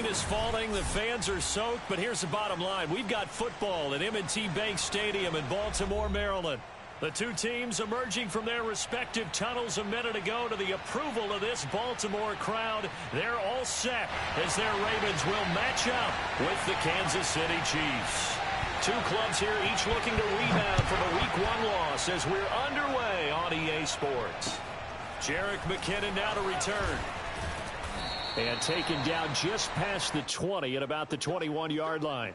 is falling. The fans are soaked, but here's the bottom line. We've got football at M&T Bank Stadium in Baltimore, Maryland. The two teams emerging from their respective tunnels a minute ago to the approval of this Baltimore crowd. They're all set as their Ravens will match up with the Kansas City Chiefs. Two clubs here, each looking to rebound from a Week 1 loss as we're underway on EA Sports. Jerick McKinnon now to return. And taken down just past the 20 at about the 21-yard line.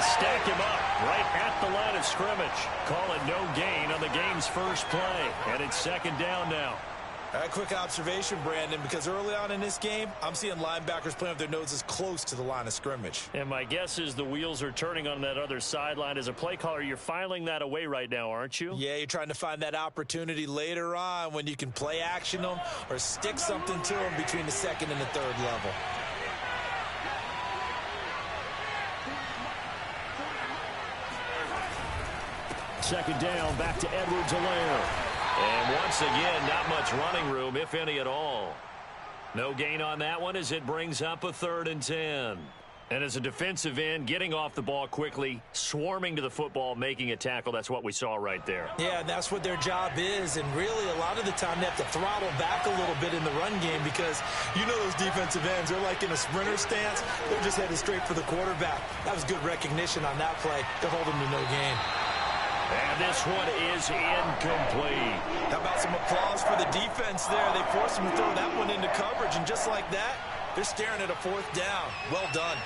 Stack him up right at the line of scrimmage. Call it no gain on the game's first play. And it's second down now. All right, quick observation, Brandon, because early on in this game, I'm seeing linebackers playing with their noses close to the line of scrimmage. And my guess is the wheels are turning on that other sideline. As a play caller, you're filing that away right now, aren't you? Yeah, you're trying to find that opportunity later on when you can play action them or stick something to them between the second and the third level. Second down, back to Edwards-Helaire. And once again, not much running room, if any at all. No gain on that one as it brings up a 3rd and 10. And as a defensive end, getting off the ball quickly, swarming to the football, making a tackle, that's what we saw right there. Yeah, that's what their job is. And really, a lot of the time, they have to throttle back a little bit in the run game because you know those defensive ends, they're like in a sprinter stance. They're just headed straight for the quarterback. That was good recognition on that play. They're holding to no gain. And this one is incomplete. How about some applause for the defense there? They forced him to throw that one into coverage, and just like that, they're staring at a 4th down. Well done.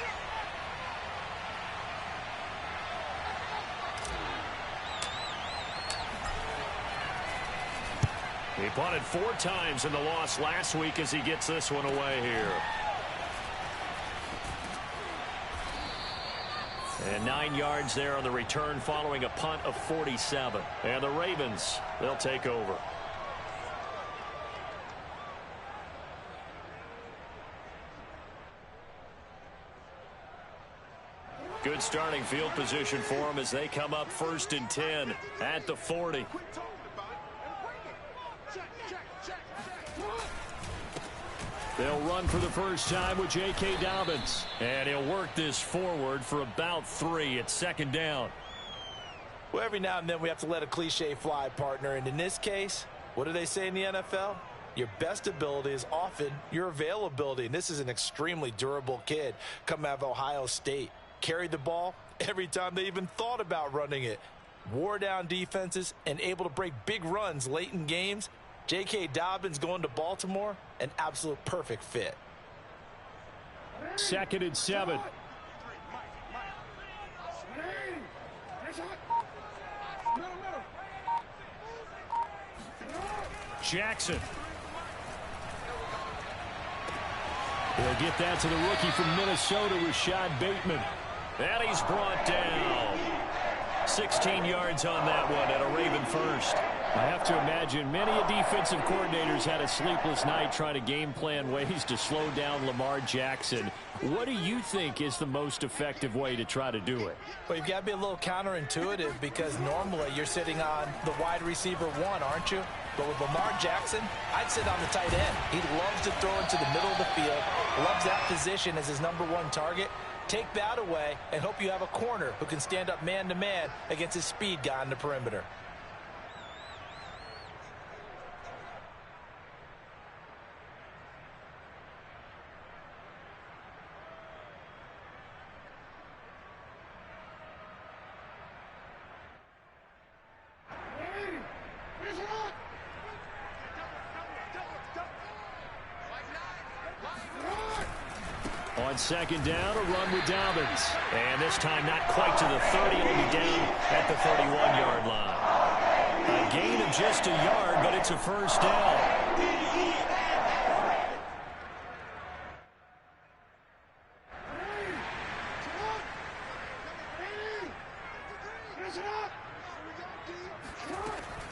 He punted 4 times in the loss last week as he gets this one away here. And 9 yards there on the return following a punt of 47. And the Ravens, they'll take over. Good starting field position for them as they come up 1st and 10 at the 40. They'll run for the first time with J.K. Dobbins. And he'll work this forward for about 3 at second down. Well, every now and then we have to let a cliche fly, partner. And in this case, what do they say in the NFL? Your best ability is often your availability. And this is an extremely durable kid coming out of Ohio State. Carried the ball every time they even thought about running it. Wore down defenses and able to break big runs late in games. J.K. Dobbins going to Baltimore, an absolute perfect fit. 2nd and 7. Jackson. They'll get that to the rookie from Minnesota, Rashad Bateman. And he's brought down. 16 yards on that one at a Raven first. I have to imagine many defensive coordinators had a sleepless night trying to game plan ways to slow down Lamar Jackson. What do you think is the most effective way to try to do it? Well, you've got to be a little counterintuitive because normally you're sitting on the wide receiver 1, aren't you? But with Lamar Jackson, I'd sit on the tight end. He loves to throw into the middle of the field, loves that position as his #1 target. Take that away and hope you have a corner who can stand up man-to-man against his speed guy on the perimeter. On on second down, a run with Dobbins. And this time not quite to the 30. It'll be down at the 31-yard line. A gain of just a yard, but it's a first down.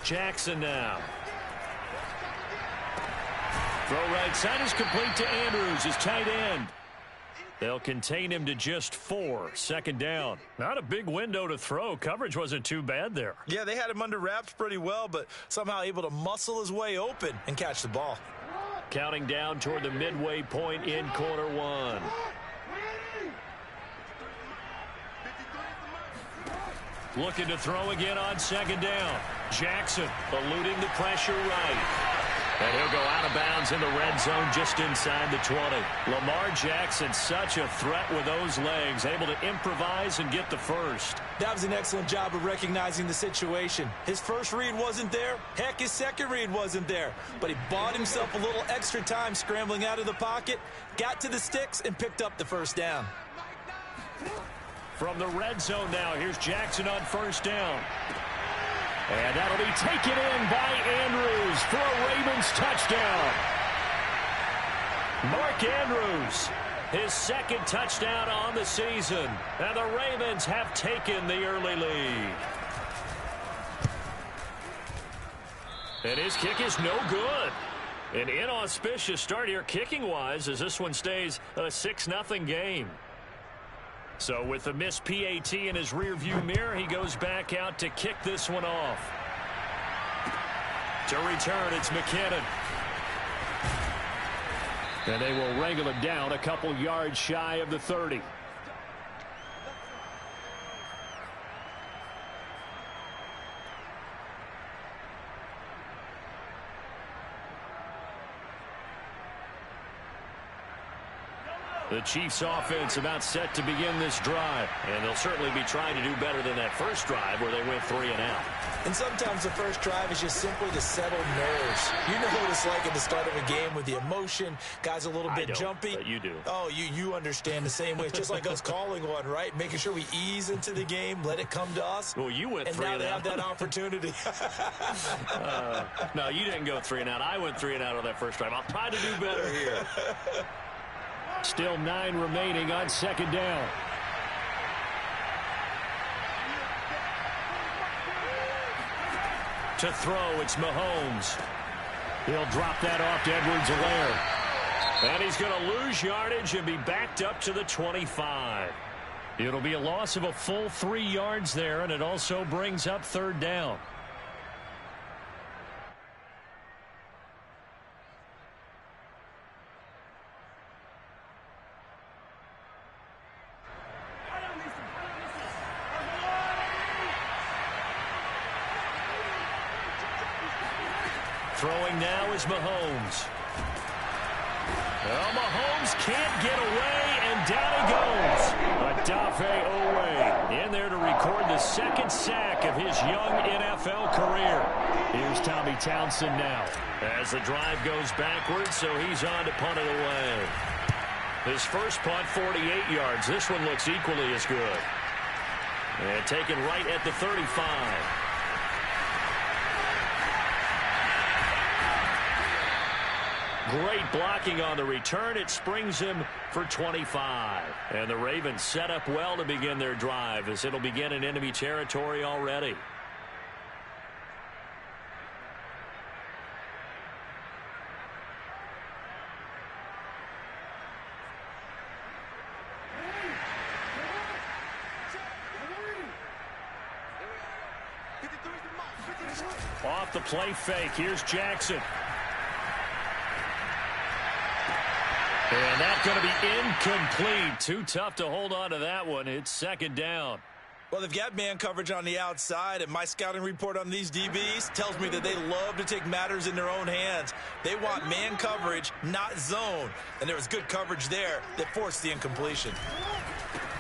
Jackson now. Throw right side is complete to Andrews, his tight end. They'll contain him to just 4. Second down. Not a big window to throw. Coverage wasn't too bad there. Yeah, they had him under wraps pretty well, but somehow able to muscle his way open and catch the ball. Counting down toward the midway point in quarter one. Looking to throw again on second down. Jackson eluding the pressure right. And he'll go out of bounds in the red zone just inside the 20. Lamar Jackson, such a threat with those legs, able to improvise and get the first. That was an excellent job of recognizing the situation. His first read wasn't there. Heck, his second read wasn't there. But he bought himself a little extra time scrambling out of the pocket, got to the sticks, and picked up the first down. From the red zone now, here's Jackson on first down. And that'll be taken in by Andrews for a Ravens touchdown. Mark Andrews, his second touchdown on the season. And the Ravens have taken the early lead. And his kick is no good. An inauspicious start here kicking-wise as this one stays a 6-0 game. So with the missed PAT in his rearview mirror, he goes back out to kick this one off. To return, it's McKinnon. And they will wrangle him down a couple yards shy of the 30. The Chiefs offense about set to begin this drive. And they'll certainly be trying to do better than that first drive where they went 3 and out. And sometimes the first drive is just simply to settle nerves. You know what it's like at the start of a game with the emotion. Guys a little bit jumpy. But you do. Oh, you understand the same way. It's just like us calling one, right? Making sure we ease into the game, let it come to us. Well, you went 3 and out. And now they have that opportunity. No, you didn't go 3 and out. I went 3 and out on that first drive. I'll try to do better here. Still 9 remaining on second down. To throw, it's Mahomes. He'll drop that off to Edwards-Helaire. And he's going to lose yardage and be backed up to the 25. It'll be a loss of a full 3 yards there, and it also brings up third down. Throwing now is Mahomes. Well, Mahomes can't get away, and down he goes. Odafe Oweh in there to record the second sack of his young NFL career. Here's Tommy Townsend now as the drive goes backwards, so he's on to punt it away. His first punt, 48 yards. This one looks equally as good. And taken right at the 35. Great blocking on the return. It springs him for 25. And the Ravens set up well to begin their drive as it'll begin in enemy territory already. Off the play fake. Here's Jackson. And that's going to be incomplete. Too tough to hold on to that one. It's second down. Well, they've got man coverage on the outside, and my scouting report on these DBs tells me that they love to take matters in their own hands. They want man coverage, not zone. And there was good coverage there that forced the incompletion.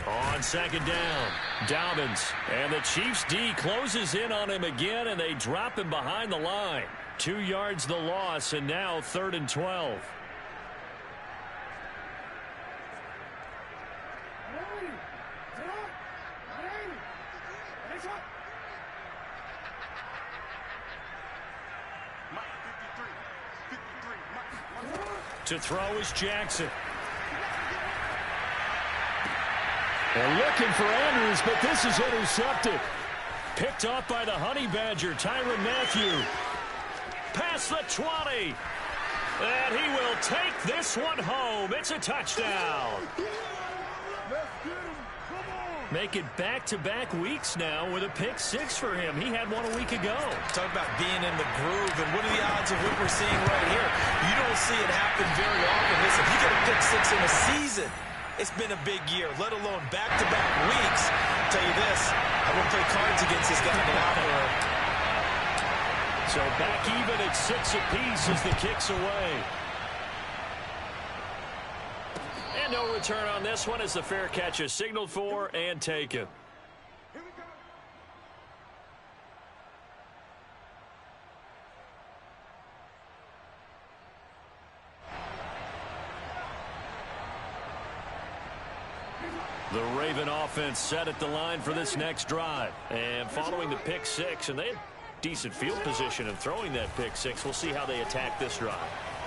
On second down, Dobbins. And the Chiefs D closes in on him again, and they drop him behind the line. 2 yards the loss, and now 3rd and 12. To throw is Jackson. They're looking for Andrews, but this is intercepted. Picked off by the Honey Badger, Tyrann Mathieu. Past the 20. And he will take this one home. It's a touchdown. Make it back-to-back weeks now with a pick six for him. He had one a week ago. Talk about being in the groove, and what are the odds of what we're seeing right here? You don't see it happen very often. Listen, if you get a pick six in a season, it's been a big year, let alone back-to-back weeks. I'll tell you this, I won't play cards against this guy in an hour. So back even at 6 apiece as the kick's away. And no return on this one as the fair catch is signaled for and taken. The Raven offense set at the line for this next drive. And following the pick six, and they had decent field position in throwing that pick six. We'll see how they attack this drive.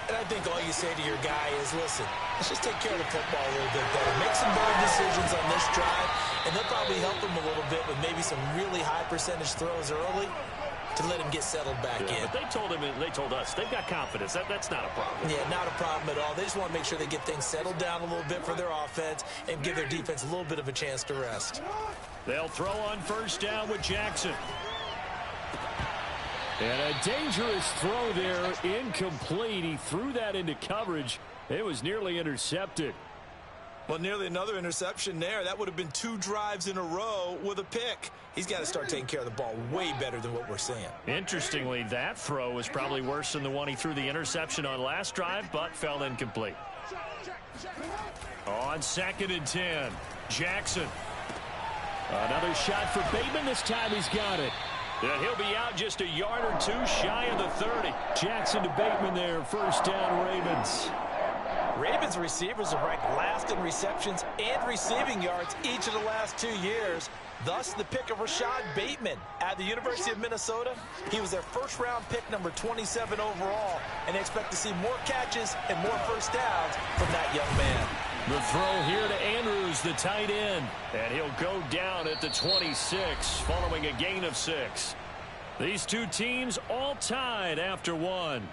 And I think all you say to your guy is, listen, let's just take care of the football a little bit better. Make some bold decisions on this drive, and they'll probably help him a little bit with maybe some really high percentage throws early to let him get settled back in. But they told him, and they told us, they've got confidence. That's not a problem. Yeah, not a problem at all. They just want to make sure they get things settled down a little bit for their offense and give their defense a little bit of a chance to rest. They'll throw on first down with Jackson. And a dangerous throw there, incomplete. He threw that into coverage. It was nearly intercepted. Well, nearly another interception there. That would have been 2 drives in a row with a pick. He's got to start taking care of the ball way better than what we're seeing. Interestingly, that throw was probably worse than the one he threw the interception on last drive, but fell incomplete. On 2nd and 10, Jackson. Another shot for Bateman. This time he's got it. And he'll be out just a yard or 2 shy of the 30. Jackson to Bateman there. First down, Ravens. Ravens receivers are ranked last in receptions and receiving yards each of the last 2 years. Thus, the pick of Rashad Bateman at the University of Minnesota. He was their first-round pick, number 27 overall, and they expect to see more catches and more first downs from that young man. The throw here to Andrews, the tight end, and he'll go down at the 26 following a gain of 6. These two teams all tied after one.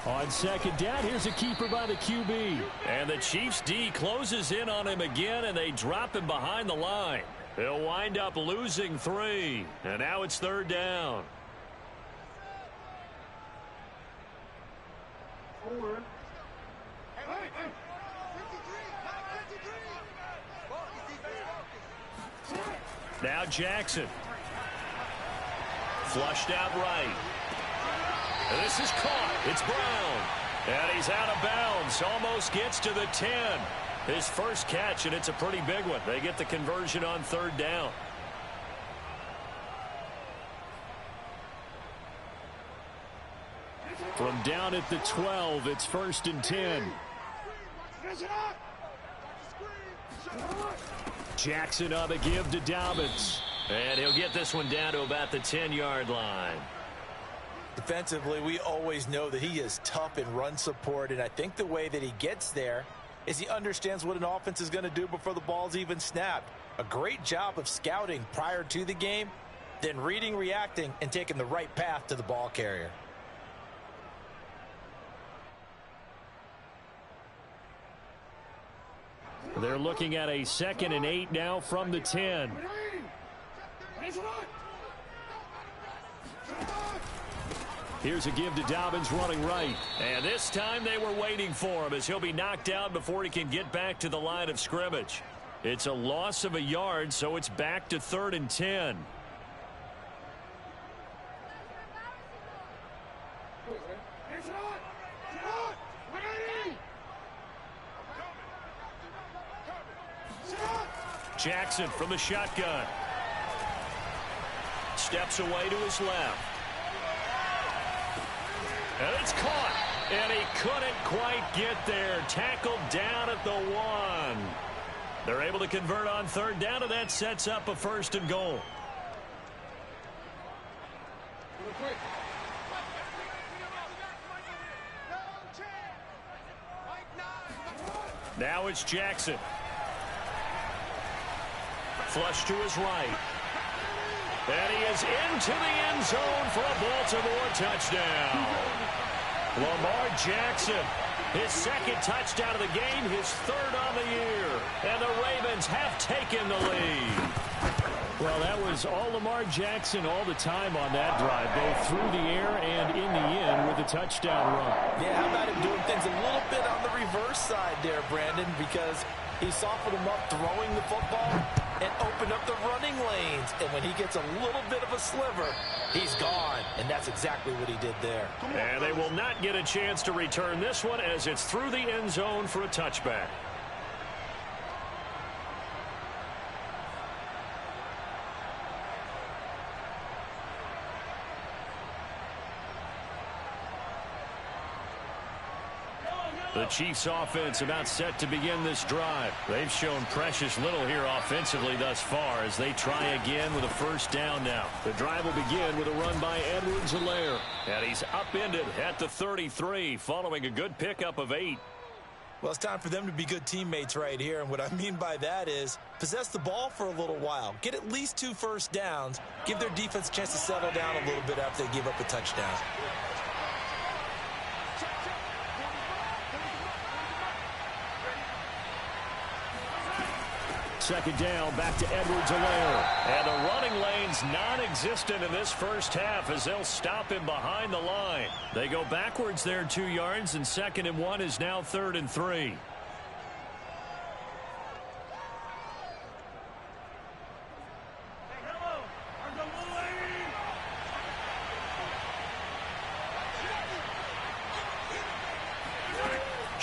On 2nd down, here's a keeper by the QB. And the Chiefs D closes in on him again, and they drop him behind the line. He'll wind up losing 3. And now it's 3rd down. Now Jackson. Flushed out right. And this is caught. It's Brown. And he's out of bounds. Almost gets to the 10. His first catch, and it's a pretty big one. They get the conversion on 3rd down. From down at the 12, it's 1st and 10. Jackson on the give to Dobbins. And he'll get this one down to about the 10-yard line. Defensively, we always know that he is tough in run support, and I think the way that he gets there is he understands what an offense is going to do before the ball's even snapped. A great job of scouting prior to the game, then reading, reacting, and taking the right path to the ball carrier. They're looking at a 2nd and 8 now from the 10. Here's a give to Dobbins running right. And this time they were waiting for him as he'll be knocked down before he can get back to the line of scrimmage. It's a loss of a yard, so it's back to 3rd and 10. Jackson from the shotgun. Steps away to his left. And it's caught. And he couldn't quite get there. Tackled down at the 1. They're able to convert on third down, and that sets up a 1st and goal. Now it's Jackson. Flush to his right. And he is into the end zone for a Baltimore touchdown. Lamar Jackson, his 2nd touchdown of the game, his 3rd on the year. And the Ravens have taken the lead. Well, that was all Lamar Jackson all the time on that drive, both through the air and in the end with a touchdown run. Yeah, how about him doing things a little bit on the reverse side there, Brandon, because he softened him up throwing the football and opened up the running lanes. And when he gets a little bit of a sliver, he's gone. And that's exactly what he did there. And they will not get a chance to return this one as it's through the end zone for a touchback. The Chiefs offense about set to begin this drive. They've shown precious little here offensively thus far as they try again with a 1st down now. The drive will begin with a run by Edwards-Helaire. And he's upended at the 33 following a good pickup of 8. Well, it's time for them to be good teammates right here. And what I mean by that is possess the ball for a little while. Get at least 2 first downs. Give their defense a chance to settle down a little bit after they give up a touchdown. Second down, back to Edwards-Helaire. And the running lane's non-existent in this first half as they'll stop him behind the line. They go backwards there 2 yards, and 2nd and 1 is now 3rd and 3.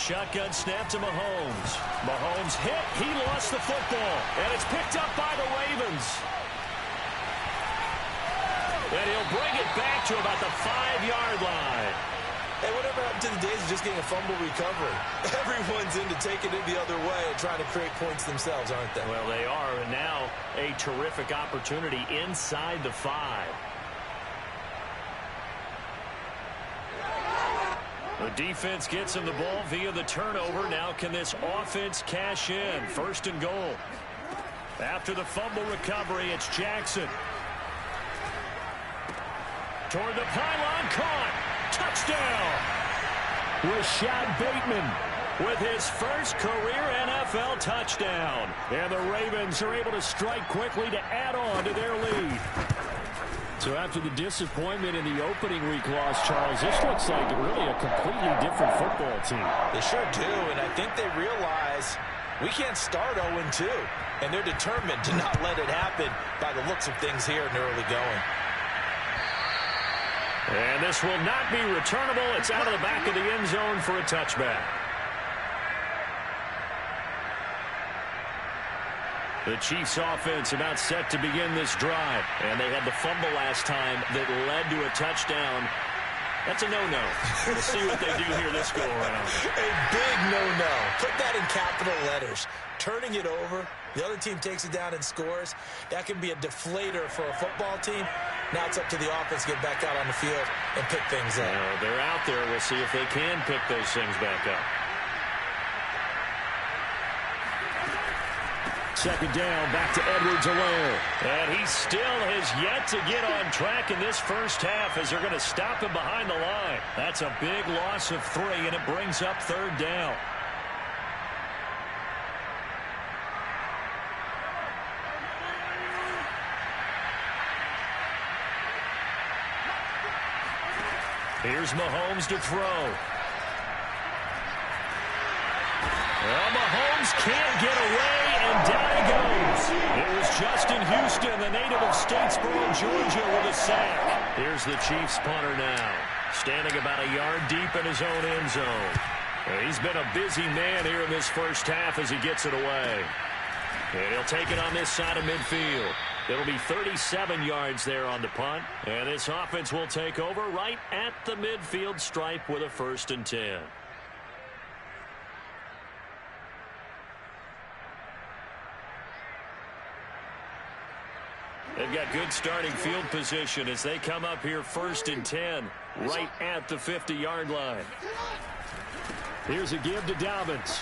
Shotgun snap to Mahomes. Mahomes hit. He lost the football. And it's picked up by the Ravens. And he'll bring it back to about the 5-yard line. Hey, whatever happened to the days of just getting a fumble recovery? Everyone's into taking it the other way and trying to create points themselves, aren't they? Well, they are. And now a terrific opportunity inside the 5. The defense gets him the ball via the turnover. Now can this offense cash in? 1st and goal. After the fumble recovery, it's Jackson. Toward the pylon, caught. Touchdown. Rashad Bateman with his first career NFL touchdown. And the Ravens are able to strike quickly to add on to their lead. So after the disappointment in the opening week loss, Charles, this looks like really a completely different football team. They sure do, and I think they realize we can't start 0-2, and they're determined to not let it happen by the looks of things here in the early going. And this will not be returnable. It's out of the back of the end zone for a touchback. The Chiefs offense about set to begin this drive. And they had the fumble last time that led to a touchdown. That's a no-no. We'll see what they do here this go-around. A big no-no. Put that in capital letters. Turning it over, the other team takes it down and scores. That can be a deflator for a football team. Now it's up to the offense to get back out on the field and pick things up. Well, they're out there. We'll see if they can pick those things back up. Second down, back to Edwards-Helaire. And he still has yet to get on track in this first half as they're going to stop him behind the line. That's a big loss of 3, and it brings up 3rd down. Here's Mahomes to throw. Well, Mahomes can't get away, and down he goes. It was Justin Houston, the native of Statesboro, Georgia, with a sack. Here's the Chiefs punter now, standing about a yard deep in his own end zone. He's been a busy man here in this first half as he gets it away. And he'll take it on this side of midfield. It'll be 37 yards there on the punt. And this offense will take over right at the midfield stripe with a 1st and 10. They've got good starting field position as they come up here 1st and 10 right at the 50-yard line. Here's a give to Dobbins.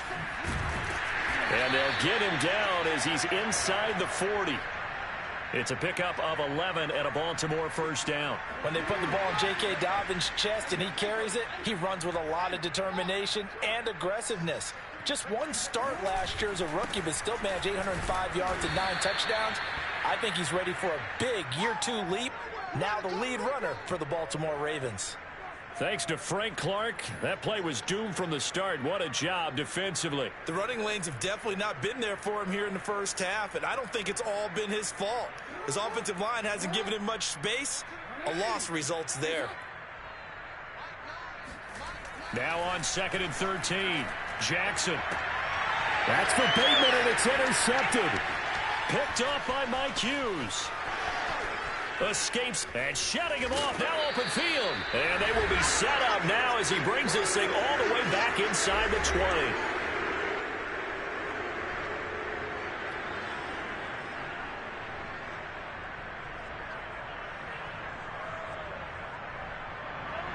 And they'll get him down as he's inside the 40. It's a pickup of 11 and a Baltimore 1st down. When they put the ball in J.K. Dobbins' chest and he carries it, he runs with a lot of determination and aggressiveness. Just one start last year as a rookie, but still managed 805 yards and 9 touchdowns. I think he's ready for a big year 2 leap. Now the lead runner for the Baltimore Ravens. Thanks to Frank Clark, that play was doomed from the start. What a job defensively. The running lanes have definitely not been there for him here in the first half, and I don't think it's all been his fault. His offensive line hasn't given him much space. A loss results there. Now on 2nd and 13, Jackson. That's for Bateman, and it's intercepted. Picked off by Mike Hughes. Escapes and shutting him off. Now open field. And they will be set up now as he brings this thing all the way back inside the 20.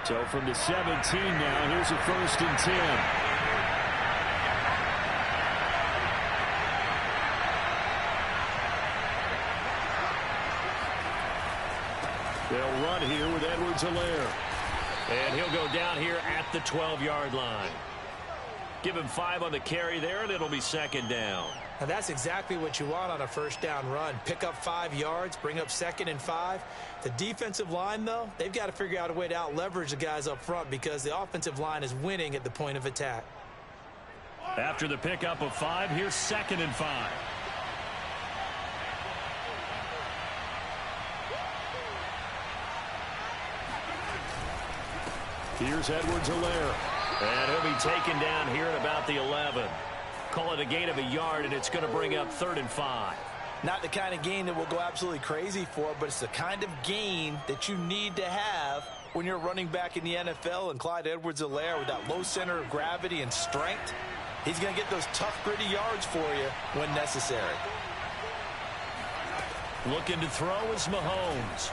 So from the 17 now, here's a 1st and 10. They'll run here with Edwards-Helaire. And he'll go down here at the 12-yard line. Give him 5 on the carry there, and it'll be 2nd down. Now that's exactly what you want on a 1st down run. Pick up 5 yards, bring up 2nd and 5. The defensive line, though, they've got to figure out a way to out-leverage the guys up front because the offensive line is winning at the point of attack. After the pickup of 5, here's 2nd and 5. Here's Edwards-Helaire. And he'll be taken down here at about the 11. Call it a gain of a yard, and it's going to bring up 3rd and 5. Not the kind of gain that we'll go absolutely crazy for, but it's the kind of gain that you need to have when you're running back in the NFL. And Clyde Edwards-Helaire, with that low center of gravity and strength, he's going to get those tough, gritty yards for you when necessary. Looking to throw is Mahomes.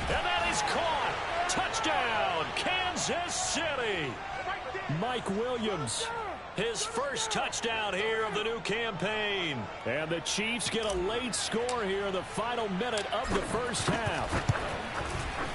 And that is caught. Touchdown, Kansas City. Mike Williams, his first touchdown here of the new campaign. And the Chiefs get a late score here in the final minute of the 1st half.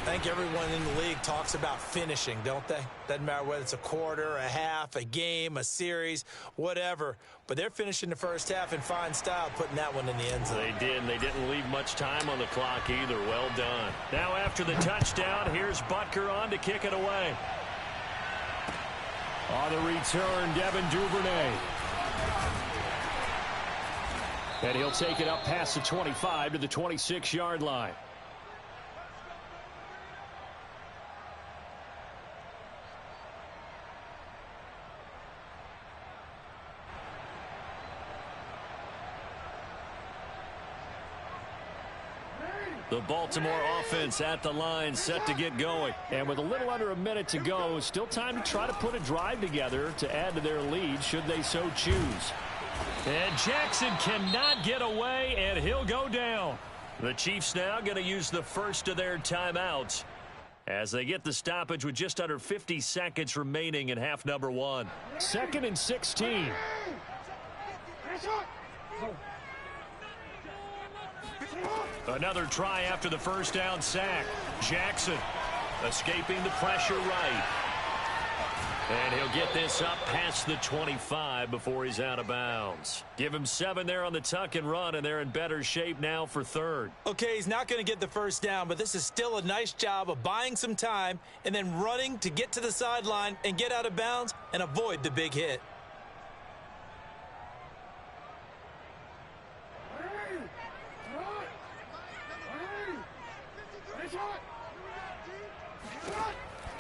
I think everyone in the league talks about finishing, don't they? Doesn't matter whether it's a quarter, a half, a game, a series, whatever. But they're finishing the 1st half in fine style, putting that one in the end zone. They did, and they didn't leave much time on the clock either. Well done. Now after the touchdown, here's Butker on to kick it away. On the return, Devin Duvernay. And he'll take it up past the 25 to the 26-yard line. The Baltimore offense at the line, set to get going. And with a little under a minute to go, still time to try to put a drive together to add to their lead should they so choose. And Jackson cannot get away, and he'll go down. The Chiefs now going to use the first of their timeouts as they get the stoppage with just under 50 seconds remaining in half number 1. 2nd and 16. Another try after the 1st down sack. Jackson escaping the pressure right. And he'll get this up past the 25 before he's out of bounds. Give him 7 there on the tuck and run, and they're in better shape now for 3rd. Okay, he's not going to get the 1st down, but this is still a nice job of buying some time and then running to get to the sideline and get out of bounds and avoid the big hit.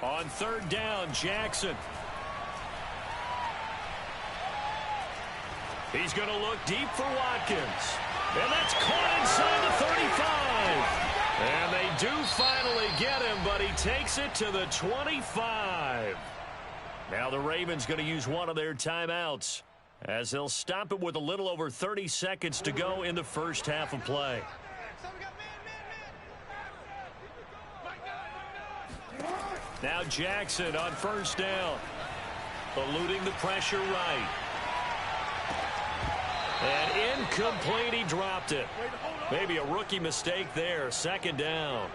On 3rd down, Jackson. He's going to look deep for Watkins. And that's caught inside the 35. And they do finally get him, but he takes it to the 25. Now the Ravens going to use one of their timeouts as they'll stop it with a little over 30 seconds to go in the first half of play. Now Jackson on first down. Eluding the pressure right. And incomplete, he dropped it. Maybe a rookie mistake there, second down.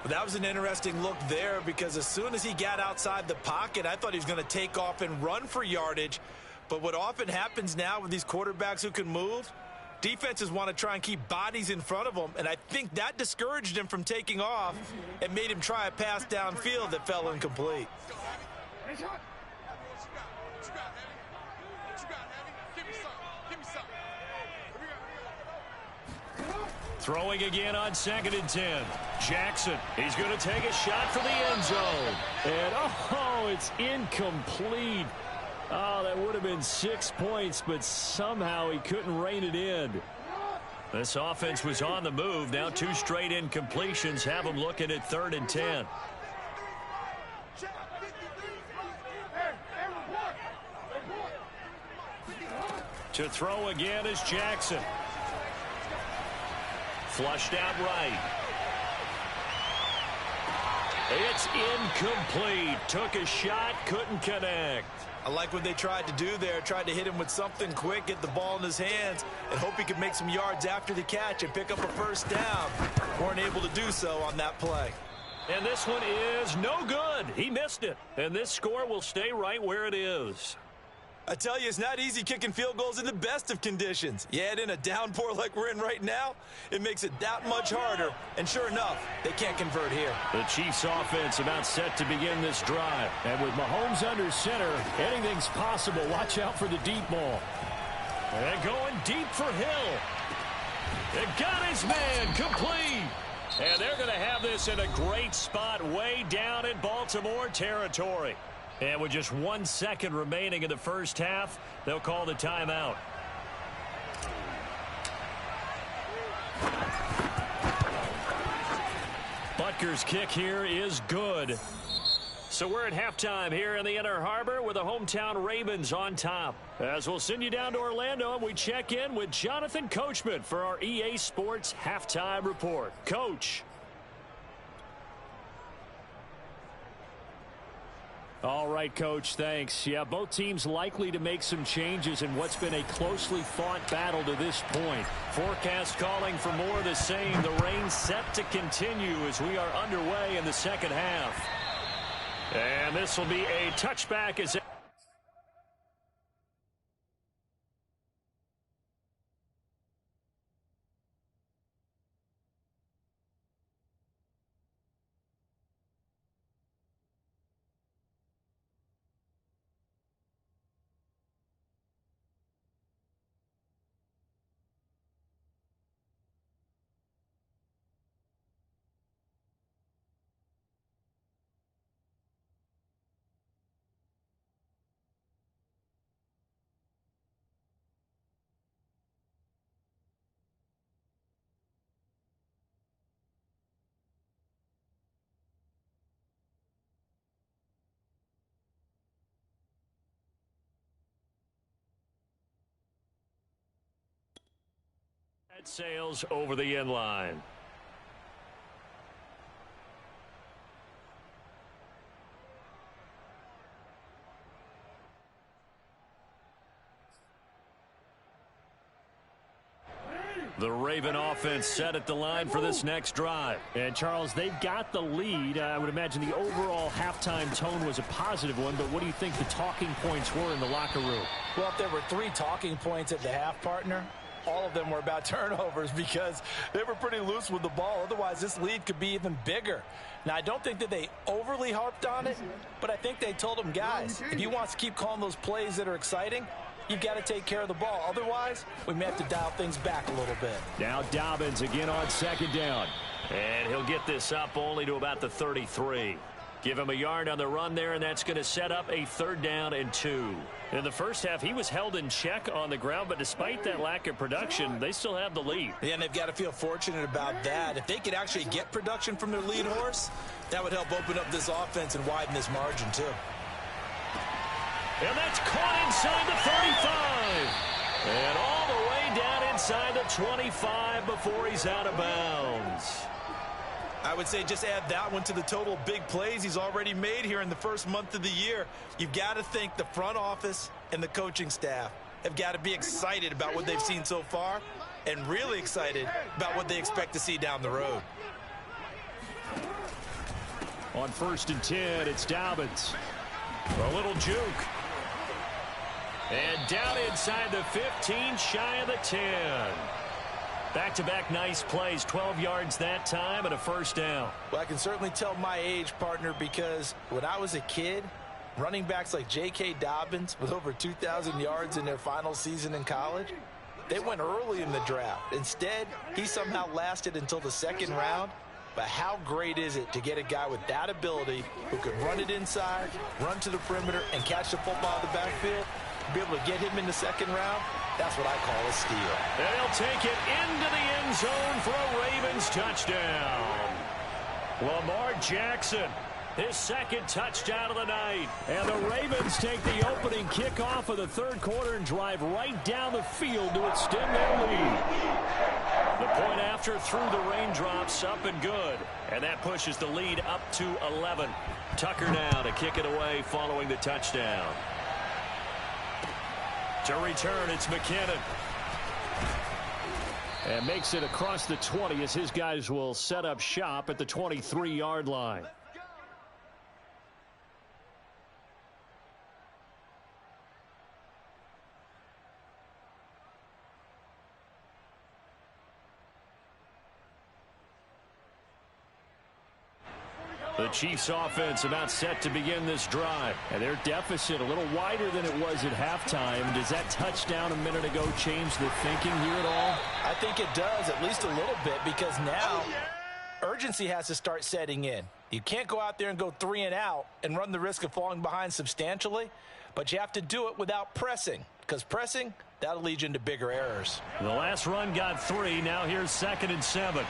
Well, that was an interesting look there because as soon as he got outside the pocket, I thought he was going to take off and run for yardage. But what often happens now with these quarterbacks who can move, defenses want to try and keep bodies in front of them, and I think that discouraged him from taking off and made him try a pass downfield that fell incomplete. Throwing again on 2nd and 10. Jackson, he's going to take a shot for the end zone. And, oh, it's incomplete. Oh, that would have been 6 points, but somehow he couldn't rein it in. This offense was on the move. Now 2 straight incompletions have them looking at 3rd and 10. To throw again is Jackson. Flushed out right. It's incomplete. Took a shot, couldn't connect. I like what they tried to do there. Tried to hit him with something quick, get the ball in his hands, and hope he could make some yards after the catch and pick up a first down. Weren't able to do so on that play. And this one is no good. He missed it. And this score will stay right where it is. I tell you, it's not easy kicking field goals in the best of conditions. You add in a downpour like we're in right now, it makes it that much harder. And sure enough, they can't convert here. The Chiefs offense about set to begin this drive. And with Mahomes under center, anything's possible. Watch out for the deep ball. And going deep for Hill. It got his man complete. And they're going to have this in a great spot way down in Baltimore territory. And with just 1 second remaining in the first half, they'll call the timeout. Butker's kick here is good. So we're at halftime here in the Inner Harbor with the hometown Ravens on top. As we'll send you down to Orlando and we check in with Jonathan Coachman for our EA Sports Halftime Report. Coach. All right, Coach, thanks. Yeah, both teams likely to make some changes in what's been a closely fought battle to this point. Forecast calling for more of the same. The rain set to continue as we are underway in the second half. And this will be a touchback as sails over the end line. The Raven offense set at the line for this next drive. And, Charles, they've got the lead. I would imagine the overall halftime tone was a positive one, but what do you think the talking points were in the locker room? Well, if there were 3 talking points at the half, partner, all of them were about turnovers because they were pretty loose with the ball. Otherwise, this lead could be even bigger. Now, I don't think that they overly harped on it, but I think they told them, guys, if you want to keep calling those plays that are exciting, you've got to take care of the ball. Otherwise, we may have to dial things back a little bit. Now Dobbins again on second down. And he'll get this up only to about the 33. Give him a yard on the run there, and that's going to set up a 3rd down and 2. In the first half, he was held in check on the ground, but despite that lack of production, they still have the lead. Yeah, and they've got to feel fortunate about that. If they could actually get production from their lead horse, that would help open up this offense and widen this margin, too. And that's caught inside the 35. And all the way down inside the 25 before he's out of bounds. I would say just add that one to the total big plays he's already made here in the first month of the year. You've got to think the front office and the coaching staff have got to be excited about what they've seen so far and really excited about what they expect to see down the road. On 1st and 10, it's Dobbins. A little juke. And down inside the 15, shy of the 10. Back-to-back nice plays, 12 yards that time and a 1st down. Well, I can certainly tell my age, partner, because when I was a kid, running backs like J.K. Dobbins with over 2,000 yards in their final season in college, they went early in the draft. Instead, he somehow lasted until the 2nd round. But how great is it to get a guy with that ability who can run it inside, run to the perimeter, and catch the football in the backfield? Be able to get him in the 2nd round, that's what I call a steal. They'll take it into the end zone for a Ravens touchdown. Lamar Jackson, his 2nd touchdown of the night. And the Ravens take the opening kickoff of the 3rd quarter and drive right down the field to extend their lead. The point after through the raindrops, up and good. And that pushes the lead up to 11. Tucker now to kick it away following the touchdown. To return, it's McKinnon. And makes it across the 20 as his guys will set up shop at the 23-yard line. The Chiefs offense about set to begin this drive. And their deficit a little wider than it was at halftime. Does that touchdown a minute ago change the thinking here at all? I think it does, at least a little bit, because now urgency has to start setting in. You can't go out there and go 3 and out and run the risk of falling behind substantially, but you have to do it without pressing, because pressing, that'll lead you into bigger errors. The last run got 3. Now here's 2nd and 7.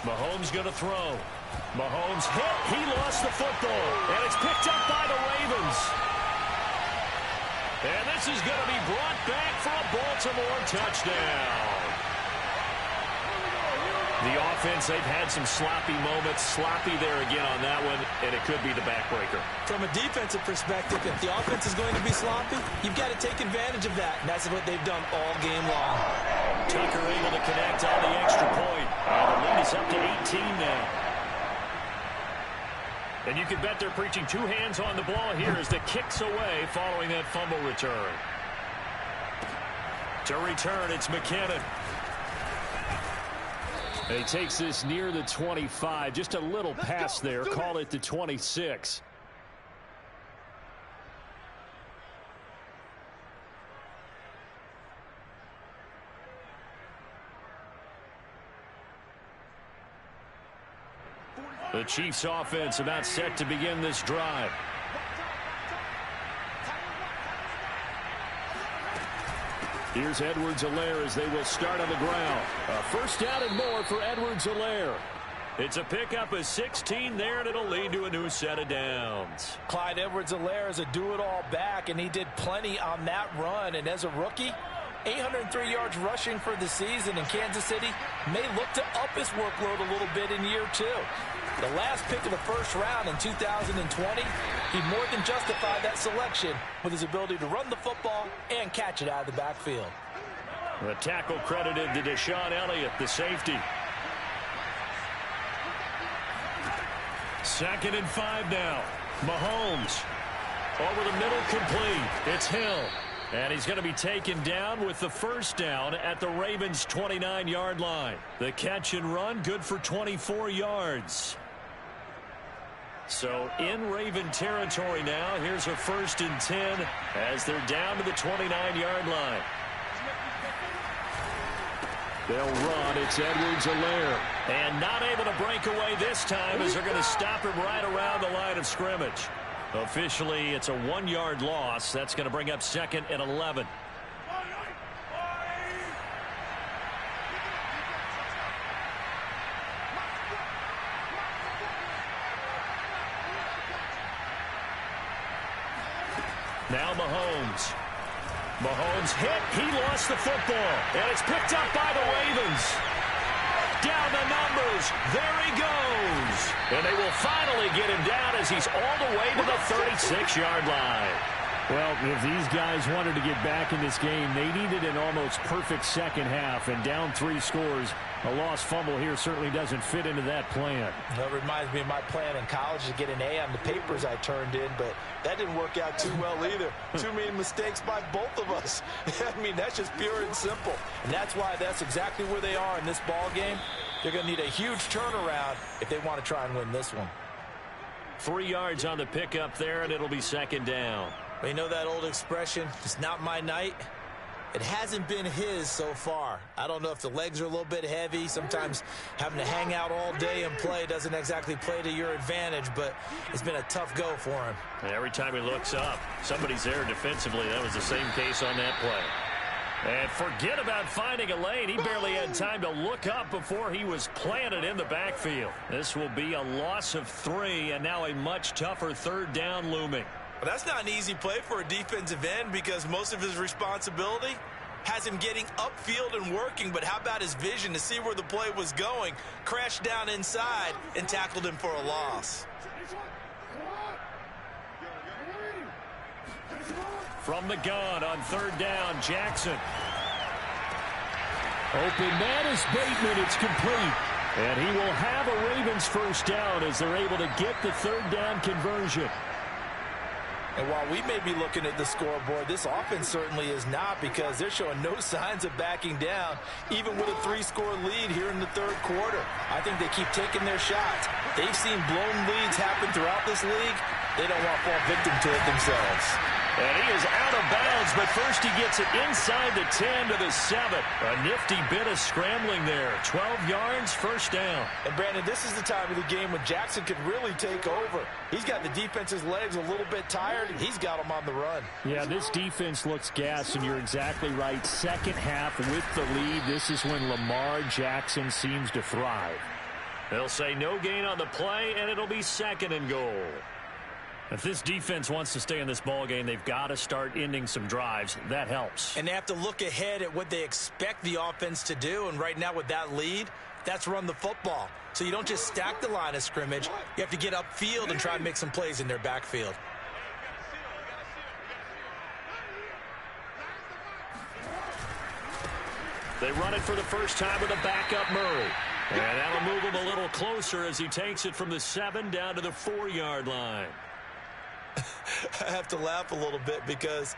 Mahomes going to throw. Mahomes hit. He lost the football. And it's picked up by the Ravens. And this is going to be brought back for a Baltimore touchdown. The offense, they've had some sloppy moments. Sloppy there again on that one, and it could be the backbreaker. From a defensive perspective, if the offense is going to be sloppy, you've got to take advantage of that. And that's what they've done all game long. Tucker able to connect on the extra point. And the lead is up to 18 now. And you can bet they're preaching 2 hands on the ball here as the kick's away following that fumble return. To return, it's McKinnon. He takes this near the 25. Just a little pass there. Call it the 26. The Chiefs offense about set to begin this drive. Here's Edwards-Helaire as they will start on the ground. A 1st down and more for Edwards-Helaire. It's a pickup of 16 there, and it'll lead to a new set of downs. Clyde Edwards-Helaire is a do-it-all back, and he did plenty on that run. And as a rookie, 803 yards rushing for the season in Kansas City may look to up his workload a little bit in year 2. The last pick of the 1st round in 2020, he more than justified that selection with his ability to run the football and catch it out of the backfield. The tackle credited to Deshaun Elliott, the safety. 2nd and 5 now. Mahomes over the middle, complete. It's Hill. And he's going to be taken down with the 1st down at the Ravens' 29-yard line. The catch and run, good for 24 yards. So in Raven territory now. Here's a 1st and 10 as they're down to the 29-yard line. They'll run. It's Edwards-Helaire. And not able to break away this time as they're going to stop him right around the line of scrimmage. Officially, it's a 1-yard loss. That's going to bring up 2nd and 11. Now Mahomes. Mahomes hit. He lost the football. And it's picked up by the Ravens. Down the numbers. There he goes. And they will finally get him down as he's all the way to the 36-yard line. Well, if these guys wanted to get back in this game, they needed an almost perfect second half. And down 3 scores, a lost fumble here certainly doesn't fit into that plan. That reminds me of my plan in college to get an A on the papers I turned in, but that didn't work out too well either. Too many mistakes by both of us. I mean, that's just pure and simple. And that's why that's exactly where they are in this ball game. They're going to need a huge turnaround if they want to try and win this one. 3 yards on the pickup there, and it'll be 2nd down. Well, you know that old expression, it's not my night? It hasn't been his so far. I don't know if the legs are a little bit heavy. Sometimes having to hang out all day and play doesn't exactly play to your advantage, but it's been a tough go for him. And every time he looks up, somebody's there defensively. That was the same case on that play. And forget about finding a lane. He barely had time to look up before he was planted in the backfield. This will be a loss of 3, and now a much tougher 3rd down looming. Well, that's not an easy play for a defensive end because most of his responsibility has him getting upfield and working, but how about his vision to see where the play was going, crashed down inside, and tackled him for a loss. From the gun on 3rd down, Jackson. Open man is Bateman. It's complete. And he will have a Ravens 1st down as they're able to get the 3rd down conversion. And while we may be looking at the scoreboard, this offense certainly is not because they're showing no signs of backing down, even with a 3-score lead here in the 3rd quarter. I think they keep taking their shots. They've seen blown leads happen throughout this league. They don't want to fall victim to it themselves. And he is out of bounds, but first he gets it inside the 10 to the 7. A nifty bit of scrambling there. 12 yards, 1st down. And, Brandon, this is the time of the game when Jackson could really take over. He's got the defense's legs a little bit tired, and he's got them on the run. Yeah, this defense looks gassed, and you're exactly right. Second half with the lead, this is when Lamar Jackson seems to thrive. They'll say no gain on the play, and it'll be 2nd and goal. If this defense wants to stay in this ball game, they've got to start ending some drives. That helps. And they have to look ahead at what they expect the offense to do. And right now with that lead, that's run the football. So you don't just stack the line of scrimmage. You have to get upfield and try and make some plays in their backfield. They run it for the first time with a backup Murray. And that'll move him a little closer as he takes it from the 7 down to the 4-yard line. I have to laugh a little bit because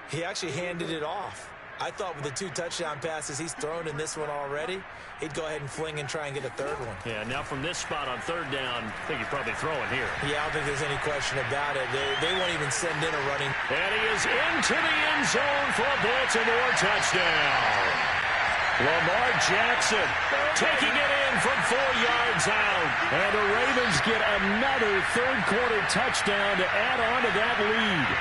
he actually handed it off. I thought with the 2 touchdown passes he's thrown in this one already, he'd go ahead and fling and try and get a 3rd one. Yeah, now from this spot on 3rd down, I think he's probably throwing here. Yeah, I don't think there's any question about it. They won't even send in a running. And he is into the end zone for a Baltimore touchdown. Lamar Jackson taking it in from 4 yards out. And the Ravens get another 3rd quarter touchdown to add on to that lead.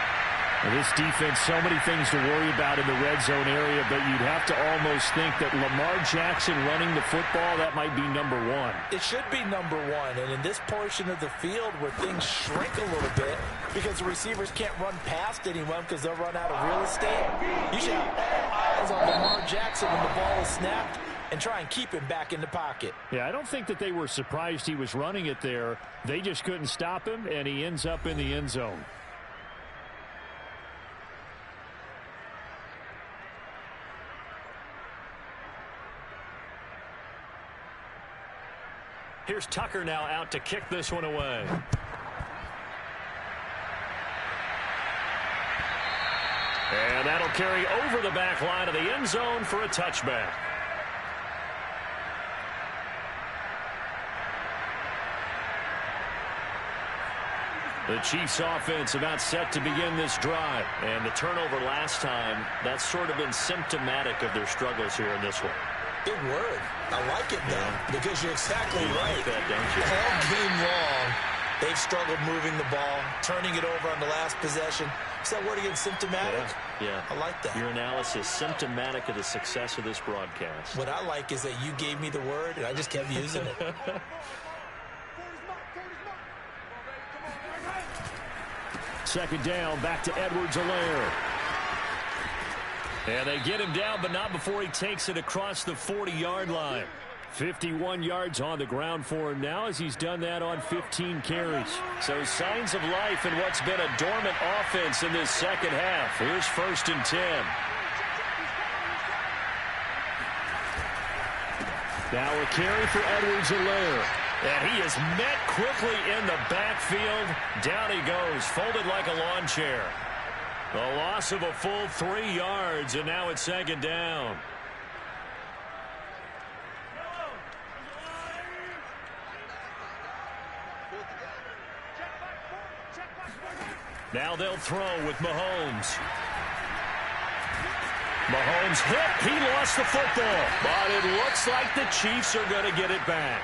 And this defense, so many things to worry about in the red zone area, but you'd have to almost think that Lamar Jackson running the football, that might be number 1. It should be number 1. And in this portion of the field where things shrink a little bit because the receivers can't run past anyone because they'll run out of real estate, you should have all eyes on Lamar Jackson when the ball is snapped and try and keep him back in the pocket. Yeah, I don't think that they were surprised he was running it there. They just couldn't stop him, and he ends up in the end zone. Here's Tucker now out to kick this one away. And that'll carry over the back line of the end zone for a touchback. The Chiefs offense about set to begin this drive. And the turnover last time, that's sort of been symptomatic of their struggles here in this one. Big word. I like it, though, because you're exactly right. Like that, don't you? All game long, they've struggled moving the ball, turning it over on the last possession. Is that word again, symptomatic? Yeah. I like that. Your analysis, symptomatic of the success of this broadcast. What I like is that you gave me the word, and I just kept using it. Second down, back to Edwards-Helaire. And they get him down, but not before he takes it across the 40-yard line. 51 yards on the ground for him now as he's done that on 15 carries. So signs of life in what's been a dormant offense in this second half. Here's 1st and 10. Now a carry for Edwards-Helaire. And he is met quickly in the backfield. Down he goes, folded like a lawn chair. The loss of a full 3 yards, and now it's 2nd down. Now they'll throw with Mahomes. Mahomes hit. He lost the football. But it looks like the Chiefs are going to get it back.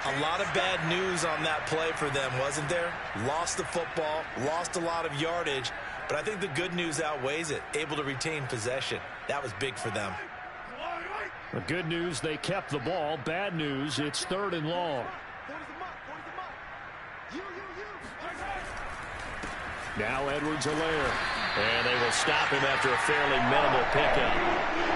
A lot of bad news on that play for them, wasn't there? Lost the football, lost a lot of yardage, but I think the good news outweighs it. Able to retain possession. That was big for them. The good news, they kept the ball. Bad news, it's 3rd and long. Now Edwards-Helaire. And they will stop him after a fairly minimal pickup.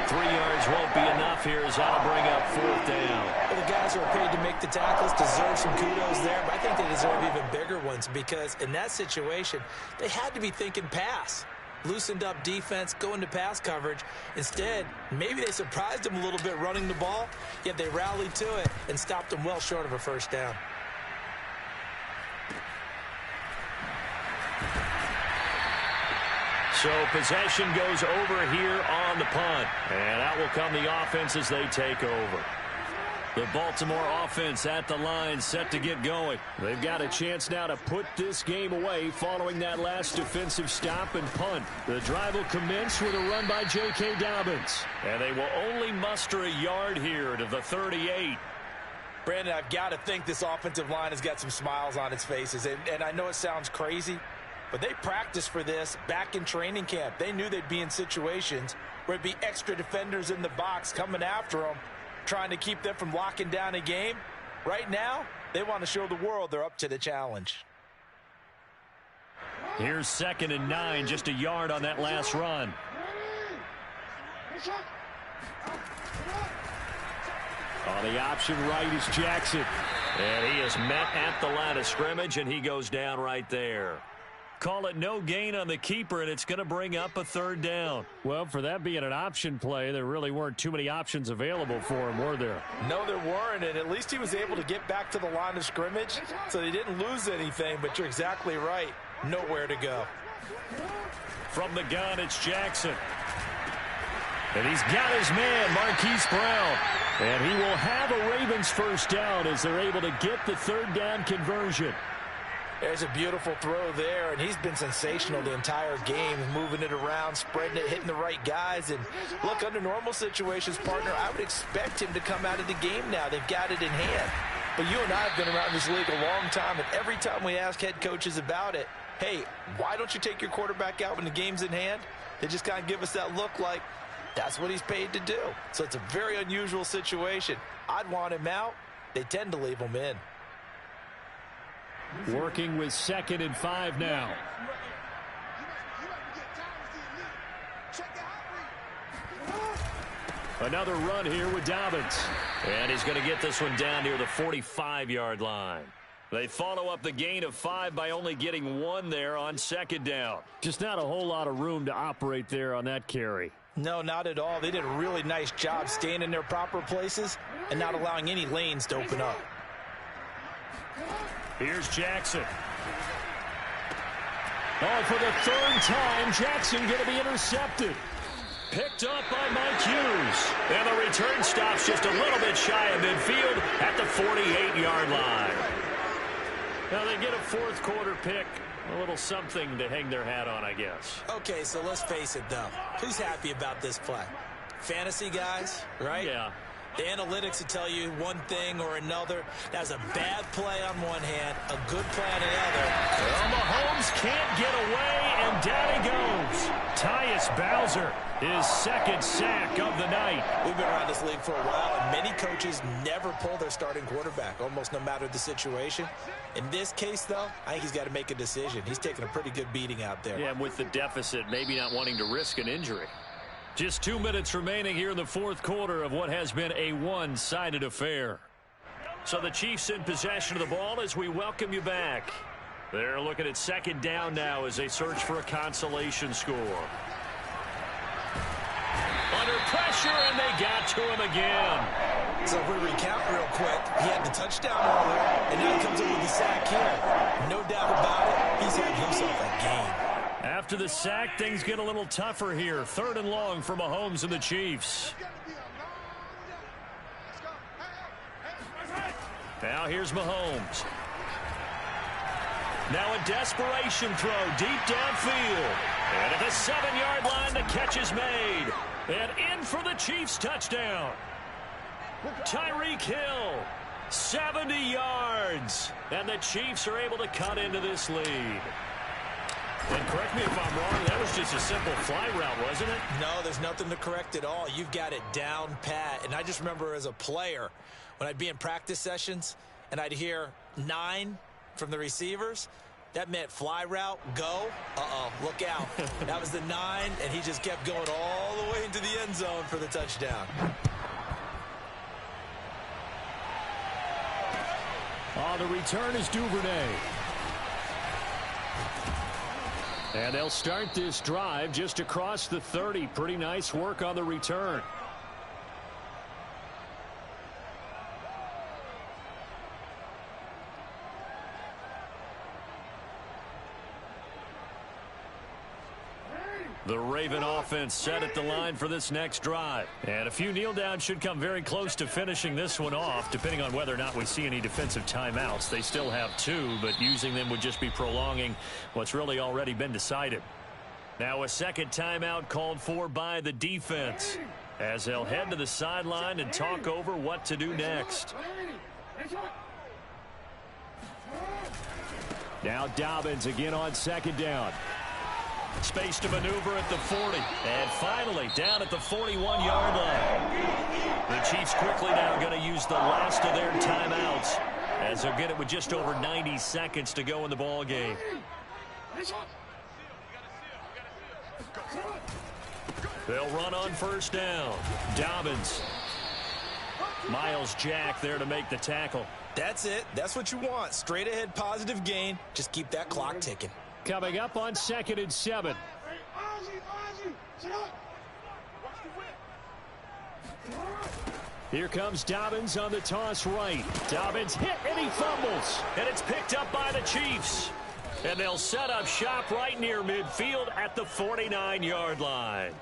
3 yards won't be enough here as that'll bring up 4th down. Well, the guys who are paid to make the tackles deserve some kudos there, but I think they deserve even bigger ones because in that situation, they had to be thinking pass. Loosened up defense, going to pass coverage. Instead, maybe they surprised them a little bit running the ball, yet they rallied to it and stopped them well short of a 1st down. So possession goes over here on the punt. And out will come the offense as they take over. The Baltimore offense at the line, set to get going. They've got a chance now to put this game away following that last defensive stop and punt. The drive will commence with a run by J.K. Dobbins. And they will only muster a yard here to the 38. Brandon, I've got to think this offensive line has got some smiles on its faces. And I know it sounds crazy, but they practiced for this back in training camp. They knew they'd be in situations where it'd be extra defenders in the box coming after them, trying to keep them from locking down a game. Right now, they want to show the world they're up to the challenge. Here's 2nd and 9, just a yard on that last run. On the option right is Jackson. And he is met at the line of scrimmage, and he goes down right there. Call it no gain on the keeper, and it's going to bring up a 3rd down. Well, for that being an option play, there really weren't too many options available for him, were there? No, there weren't, and at least he was able to get back to the line of scrimmage, so they didn't lose anything, but you're exactly right. Nowhere to go. From the gun, it's Jackson. And he's got his man, Marquise Brown. And he will have a Ravens 1st down as they're able to get the 3rd down conversion. There's a beautiful throw there, and he's been sensational the entire game, moving it around, spreading it, hitting the right guys. And look, under normal situations, partner, I would expect him to come out of the game now. They've got it in hand. But you and I have been around this league a long time, and every time we ask head coaches about it, hey, why don't you take your quarterback out when the game's in hand? They just kind of give us that look like that's what he's paid to do. So it's a very unusual situation. I'd want him out. They tend to leave him in. Working with 2nd and 5 now. Another run here with Dobbins. And he's going to get this one down near the 45-yard line. They follow up the gain of 5 by only getting 1 there on 2nd down. Just not a whole lot of room to operate there on that carry. No, not at all. They did a really nice job staying in their proper places and not allowing any lanes to open up. Here's Jackson. Oh, for the 3rd time, Jackson going to be intercepted. Picked up by Mike Hughes. And the return stops just a little bit shy of midfield at the 48-yard line. Now they get a 4th quarter pick. A little something to hang their hat on, I guess. Okay, so let's face it, though. Who's happy about this play? Fantasy guys, right? Yeah. The analytics will tell you one thing or another. That's a bad play on one hand, a good play on another. Well, Mahomes can't get away, and down he goes. Tyus Bowser, his second sack of the night. We've been around this league for a while, and many coaches never pull their starting quarterback, almost no matter the situation. In this case, though, I think he's got to make a decision. He's taking a pretty good beating out there. Yeah, and with the deficit, maybe not wanting to risk an injury. Just 2 minutes remaining here in the fourth quarter of what has been a one-sided affair. So the Chiefs in possession of the ball as we welcome you back. They're looking at second down now as they search for a consolation score. Under pressure, and they got to him again. So if we recount real quick, he had the touchdown earlier, and now he comes up with the sack here. No doubt about it, he's had himself a game. After the sack, things get a little tougher here. Third and long for Mahomes and the Chiefs. Now here's Mahomes. Now a desperation throw deep downfield. And at the 7-yard line, the catch is made. And in for the Chiefs touchdown. Tyreek Hill, 70 yards. And the Chiefs are able to cut into this lead. And correct me if I'm wrong, that was just a simple fly route, wasn't it? No, there's nothing to correct at all. You've got it down pat. And I just remember as a player, when I'd be in practice sessions and I'd hear 9 from the receivers, that meant fly route, go. Look out. That was the 9, and he just kept going all the way into the end zone for the touchdown. On the return is Duvernay. And they'll start this drive just across the 30. Pretty nice work on the return. The Raven offense set at the line for this next drive. And a few kneel downs should come very close to finishing this one off, depending on whether or not we see any defensive timeouts. They still have 2, but using them would just be prolonging what's really already been decided. Now a second timeout called for by the defense as they'll head to the sideline and talk over what to do next. Now Dobbins again on second down. Space to maneuver at the 40. And finally down at the 41-yard line. The Chiefs quickly now going to use the last of their timeouts as they'll get it with just over 90 seconds to go in the ball game. They'll run on first down. Dobbins. Myles Jack there to make the tackle. That's it. That's what you want. Straight ahead positive gain. Just keep that clock ticking. Coming up on 2nd and 7. Here comes Dobbins on the toss right. Dobbins hit and he fumbles. And it's picked up by the Chiefs. And they'll set up shop right near midfield at the 49-yard line.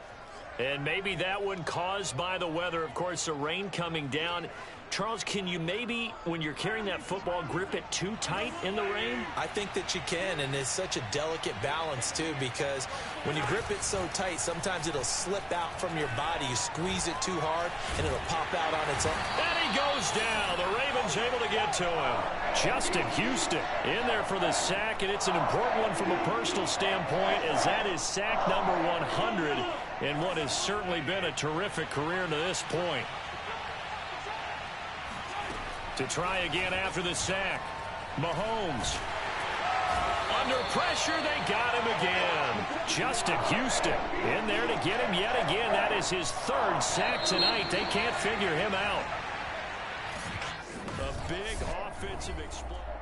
And maybe that one caused by the weather. Of course, the rain coming down. Charles, can you maybe, when you're carrying that football, grip it too tight in the rain? I think that you can, and it's such a delicate balance, too, because when you grip it so tight, sometimes it'll slip out from your body. You squeeze it too hard, and it'll pop out on its own. And he goes down. The Ravens able to get to him. Justin Houston in there for the sack, and it's an important one from a personal standpoint, as that is sack number 100 in what has certainly been a terrific career to this point. To try again after the sack. Mahomes. Under pressure, they got him again. Justin Houston in there to get him yet again. That is his 3rd sack tonight. They can't figure him out. A big offensive explosion.